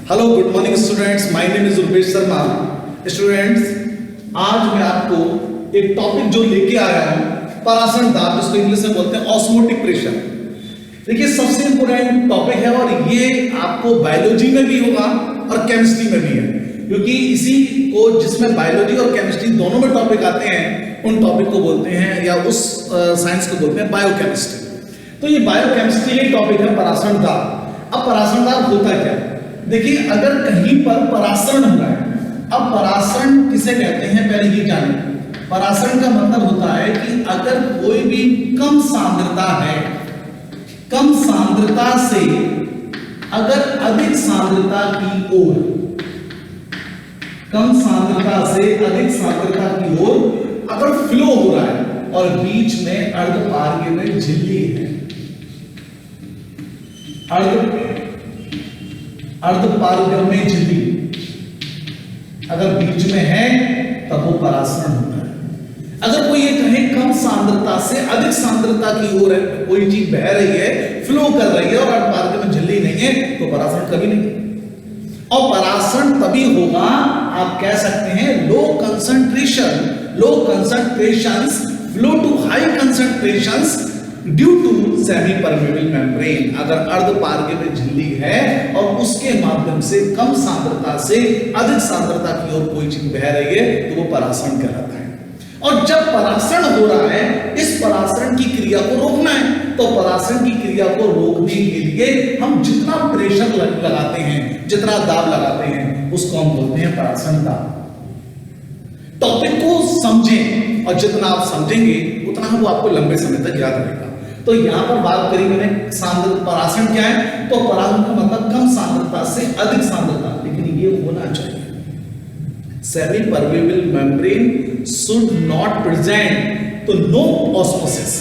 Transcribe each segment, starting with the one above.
Hello good morning students, my name is Rupesh Sharma. Students, आज मैं आपको एक टॉपिक जो लेके आया हूं, परासरण दाब, जिसको इंग्लिश में बोलते हैं ऑस्मोटिक प्रेशर। देखिए, सबसे इंपॉर्टेंट टॉपिक है और ये आपको बायोलॉजी में भी होगा और केमिस्ट्री में भी है, क्योंकि इसी को जिसमें बायोलॉजी और केमिस्ट्री दोनों में टॉपिक आते हैं, उन टॉपिक को बोलते हैं या उस साइंस को बोलते हैं बायोकेमिस्ट्री। तो ये बायोकेमिस्ट्री एक टॉपिक है परासरण दाब। अब परासरण दाब होता क्या है? देखिए, अगर कहीं पर परासरण हो रहा है, अब परासरण किसे कहते हैं पहले ये जानें। परासरण का मतलब होता है कि अगर कोई भी कम सांद्रता है, कम सांद्रता से अगर अधिक सांद्रता की ओर, कम सांद्रता से अधिक सांद्रता की ओर अगर फ्लो हो रहा है और बीच में अर्धपारगम्य झिल्ली है, अर्धपारगम्य झिल्ली अगर बीच में है तब वो परासरण होता है। अगर कोई ये कहे कम सांद्रता से अधिक सांद्रता की ओर है, कोई चीज बह रही है, फ्लो कर रही है और अर्धपारगम्य झिल्ली नहीं है, तो परासरण कभी नहीं। और परासरण तभी होगा, आप कह सकते हैं low concentrations flow to high concentrations due to semi permeable membrane. अगर अर्धपारगम्य झिल्ली है और उसके माध्यम से कम सांद्रता से अधिक सांद्रता की ओर कोई चीज बह रही है, तो वो परासरण कहलाता है। और जब परासरण हो रहा है, इस परासरण की क्रिया को रोकना है, तो परासरण की क्रिया को रोकने के लिए हम जितना प्रेशर लगाते हैं, जितना दाब लगाते हैं, उसको हम बोलते हैं परासरण दाब। टॉपिक को समझें और जितना आप समझेंगे उतना वो आपको लंबे समय तक याद रहेगा। तो यहां पर बात करी मैंने परासरण क्या है, तो परासरण का मतलब कम सांद्रता से अधिक सांद्रता, लेकिन ये होना चाहिए semi permeable membrane should not present, तो नो ऑस्मोसिस।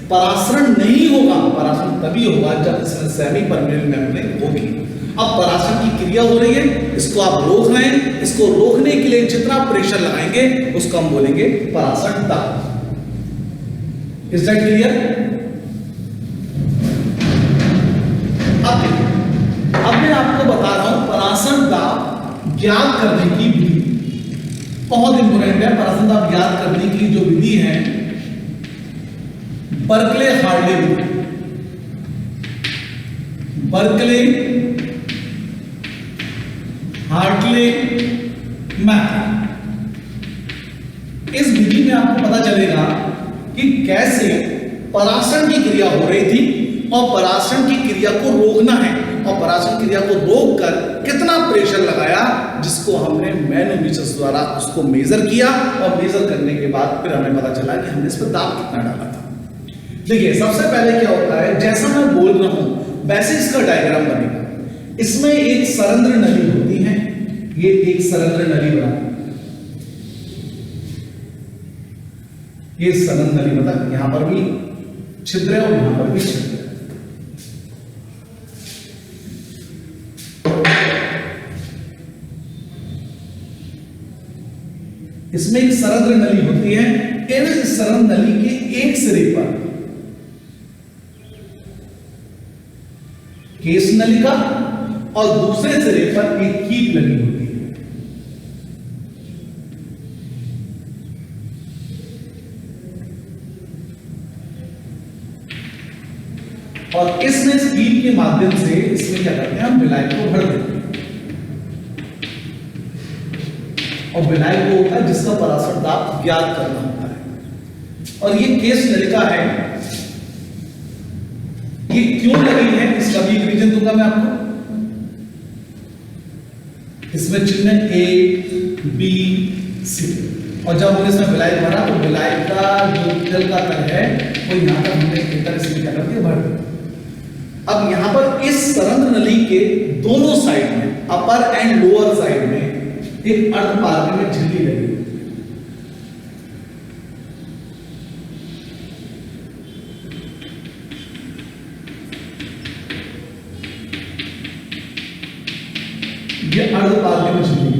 परासरण नहीं होगा, परासरण तभी होगा जब इसमें सेमी परमेबल मेम्ब्रेन होगी। अब परासरण की क्रिया हो रही है, इसको आप रोक रहे हैं, इसको रोकने के लिए जितना प्रेशर लगाएंगे उसको हम बोलेंगे परासरण दाब। Is that clear? अब मैं आपको बता रहा हूं परासरण दाब ज्ञात करने की विधि, बहुत इंपोर्टेंट है। परासरण दाब ज्ञात करने की जो विधि है, बर्कले हार्डले विधि, बर्कले हार्टले मेथड। इस विधि में आपको पता चलेगा कि कैसे परासरण की क्रिया हो रही थी और परासरण की क्रिया को रोकना है, और परासरण क्रिया को रोककर कितना प्रेशर लगाया, जिसको हमने मैनोमीटर्स द्वारा उसको मेजर किया, और मेजर करने के बाद फिर हमें पता चला कि हमने इस पर दाब कितना डाला था। देखिए, सबसे पहले क्या होता है, जैसा मैं बोल रहा हूं वैसे इसका डायग्राम बनेगा। इसमें एक सरंध्र नली होती है, ये एक सरंध्र नली बना, ये सरंध्र नली, मतलब यहां पर भी छिद्र है और यहां पर भी छिद्र है। इसमें एक सरंध्र नली होती है, इन सरंध्र नली के एक सिरे पर केस नलिका और दूसरे सिरे पर एक कीप लगी होती है। और इसमें कीप के माध्यम से इसमें क्या करते हैं, हम विलायक को भर देते हैं, और विलायक वो होता है जिसका परासरण दाब ज्ञात करना होता है। और ये केस नलिका है, ये क्यों लगी है इसका भी एक रीजन दूंगा मैं आपको। इसमें चिन्ह ए बी सी, और जब हमने इसमें विलायक भरा तो विलायक का जो जल का तल है वो यहां पर हमने इसमें क्या कर दिया, भर दिया। अब यहां पर इस सरंध्र नली के दोनों साइड में, अपर एंड लोअर साइड में, एक अर्धपारगम्य झिल्ली लगी। ये अर्धपारगम्य झिल्ली,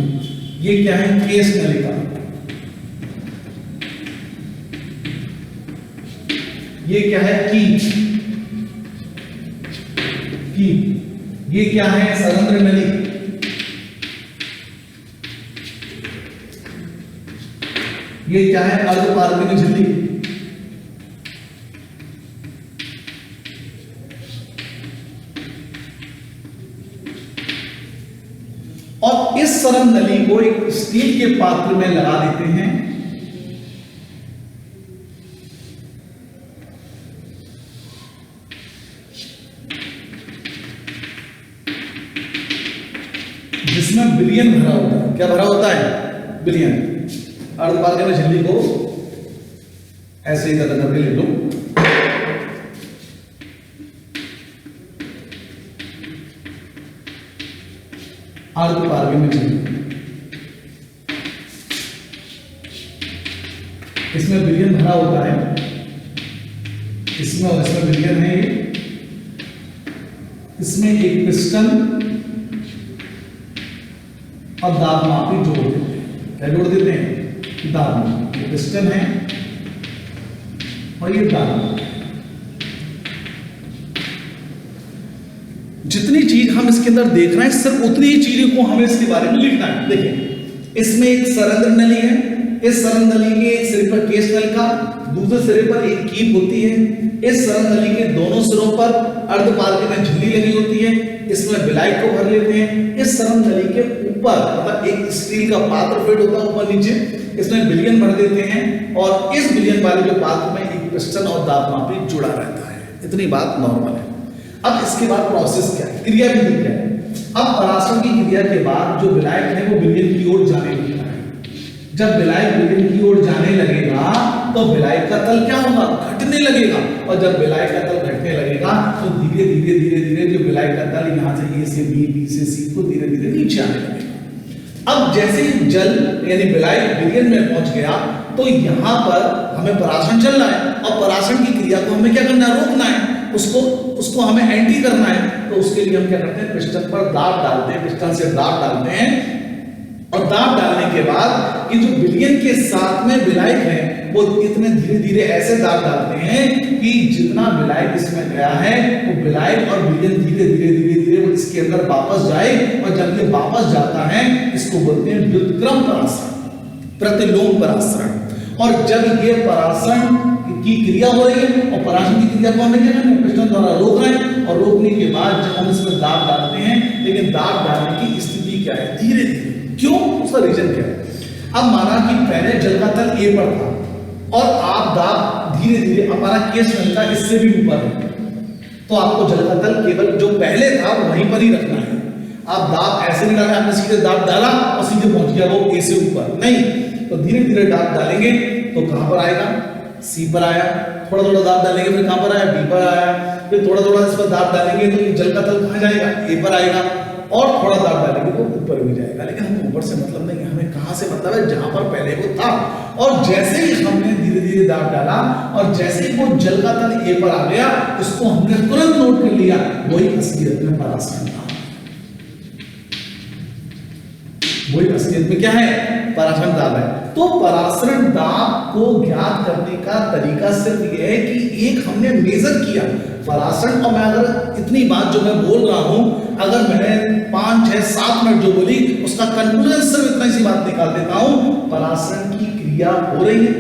ये क्या है, केस नलिका, ये क्या है, कीप, ये क्या है, सरंध्र नली, ये क्या है, अर्धपारगम्य झिल्ली। और इस सरम नली को एक स्टील के पात्र में लगा देते हैं, जिसमें विलयन भरा होता है। क्या भरा होता है, विलयन। अर्धपारगम्य झिल्ली को ऐसे ही तरह करके ले लो, अर्धपारगम्य झिल्ली, इसमें विलयन भरा होता है, इसमें और इसमें विलयन है। इसमें एक पिस्टन और दाबमापी जोड़ देते हैं। क्या जोड़ देते हैं, दाबमापी। ये पिस्टन है और ये दाबमापी। जितनी चीज हम इसके अंदर देख रहे हैं, सिर्फ उतनी ही चीजों को हमें इसके बारे में लिखना है। देखिए, इसमें एक सरंध्र नली है, इस सरंध्र नली के एक सिरे पर केस नल का, दूसरे सिरे पर एक कीप होती है। इस सरंध्र नली के दोनों सिरों पर अर्धपारगम्य झिल्ली लगी होती है, इसमें बिलाइट को भर लेते हैं। इस सरंध्र नली के ऊपर मतलब एक स्टील का पात्र फिट होता है ऊपर नीचे, इसमें विलयन भर देते हैं और इस विलयन वाले जो पात्र में एक पिस्टन और दाबमापी जुड़ा रहता है। इतनी बात नॉर्मल है। अब इसके बाद प्रोसेस क्या है, क्रिया विधि क्या है। अब परासरण की क्रिया के बाद जो विलायक है वो विलयन की ओर जाने लगता है। जब विलायक विलयन की ओर जाने लगेगा तो विलायक का तल क्या होगा, घटने लगेगा। और जब विलायक का तल घटने लगेगा तो धीरे धीरे धीरे धीरे जो विलायक का तल यहाँ से ए से बी, बी से सी को धीरे धीरे नीचे आने लगेगा। अब जैसे ही जल यानी विलायक विलयन में पहुंच गया तो यहाँ पर हमें परासरण चल रहा है और परासरण की क्रिया को हमें क्या करना है, रोकना है। उसको हमें एंटी करना है। तो उसके लिए हम क्या करते हैं, पिस्टन पर दाब डालते हैं, पिस्टन से दाब डालते हैं और दाब डालने के बाद ये जो विलयन के साथ में विलायक है वो इतने धीरे धीरे ऐसे दाब डालते हैं कि जितना विलायक इसमें गया है वो विलायक और विलयन धीरे धीरे धीरे धीरे वो इसके अंदर वापस जाए। और जब ये वापस जाता है इसको बोलते हैं व्युत्क्रम परासरण, प्रतिलोम परासरण। और जब ये परासरण की क्रिया हो रही है और परासरण की क्रिया को हमें क्या करना है, पिस्टन द्वारा रोक रहे हैं। और रोकने के बाद जब हम इसमें दाब डालते हैं, लेकिन दाब डालने की स्थिति क्या है, धीरे धीरे। क्यों, उसका रीजन क्या है। अब माना कि पहले जल का तल ए पर था और आप दाब धीरे धीरे, हमारा केस नल का इससे भी ऊपर है तो आपको जल का तल केवल जो पहले था वहीं पर ही रखना है। आप दाब ऐसे नहीं डालें, आपने सीधे दाब डाला और सीधे पहुंच गया वो ए से ऊपर, नहीं। तो धीरे धीरे दाब डालेंगे तो कहां पर आएगा, सी पर आया। थोड़ा थोड़ा दाब डालेंगे फिर कहां पर आया, बी पर आया। फिर थोड़ा थोड़ा इस पर दाब डालेंगे तो ये जल का तल कहां जाएगा, ए पर आएगा। और थोड़ा दाब डालेंगे तो ऊपर भी जाएगा। लेकिन हमें ऊपर से मतलब नहीं, हमें कहां से मतलब है, जहां पर पहले वो था। और जैसे ही हमने धीरे धीरे दाब डाला और जैसे ही वो जल का तल ए पर आ गया, उसको हमने तुरंत नोट कर लिया, वही असलियत में परासरण था। वही असलियत में क्या है, परासरण दाब है। तो परासरण दाब को ज्ञात करने का तरीका सिर्फ यह है कि एक हमने मेजर किया परासरण। और मैं अगर इतनी बात जो मैं बोल रहा हूं, अगर मैंने 5, 6, 7 मिनट जो बोली उसका कंक्लूजन सिर्फ इतना सी बात निकाल देता हूं, परासरण की क्रिया हो रही है,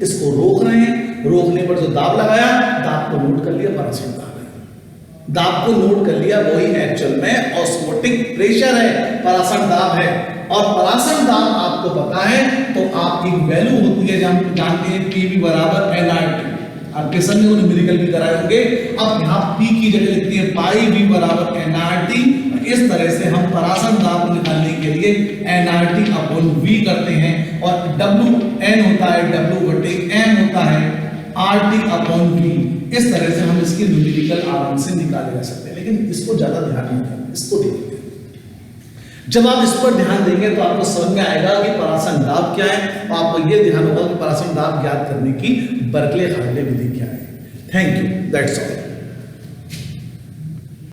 इसको रोक रहे हैं। रोकने पर जो दाब लगाया, दाब को नोट कर लिया, परासरण दाब है। दाब को नोट कर लिया, वही एक्चुअल में ऑस्मोटिक प्रेशर है, परासरण दाब है। और परासरण दाब आपको पता है तो आपकी वैल्यू होती है, जब हम जानते हैं पीवी बराबर एनआरटी, आपके सभी को न्यूमेरिकल भी कराए होंगे। अब यहाँ पी की जगह लिखते हैं पाई वी बराबर एनआरटी। इस तरह से हम परासरण दाब निकालने के लिए एनआरटी अपॉन वी करते हैं और डब्ल्यू एन होता है, डब्ल्यू बटे एम होता है, आरटी अपॉन वी। इस तरह से हम इसकी न्यूमेरिकल आराम से निकाले जा सकते हैं। लेकिन इसको ज्यादा ध्यान नहीं दें, इसको देखिए। जब आप इस पर ध्यान देंगे तो आपको समझ में आएगा कि परासरण दाब क्या है। और आपको यह ध्यान होगा कि परासरण दाब ज्ञात करने की बर्कले हार्टले विधि क्या है। Thank you, that's all.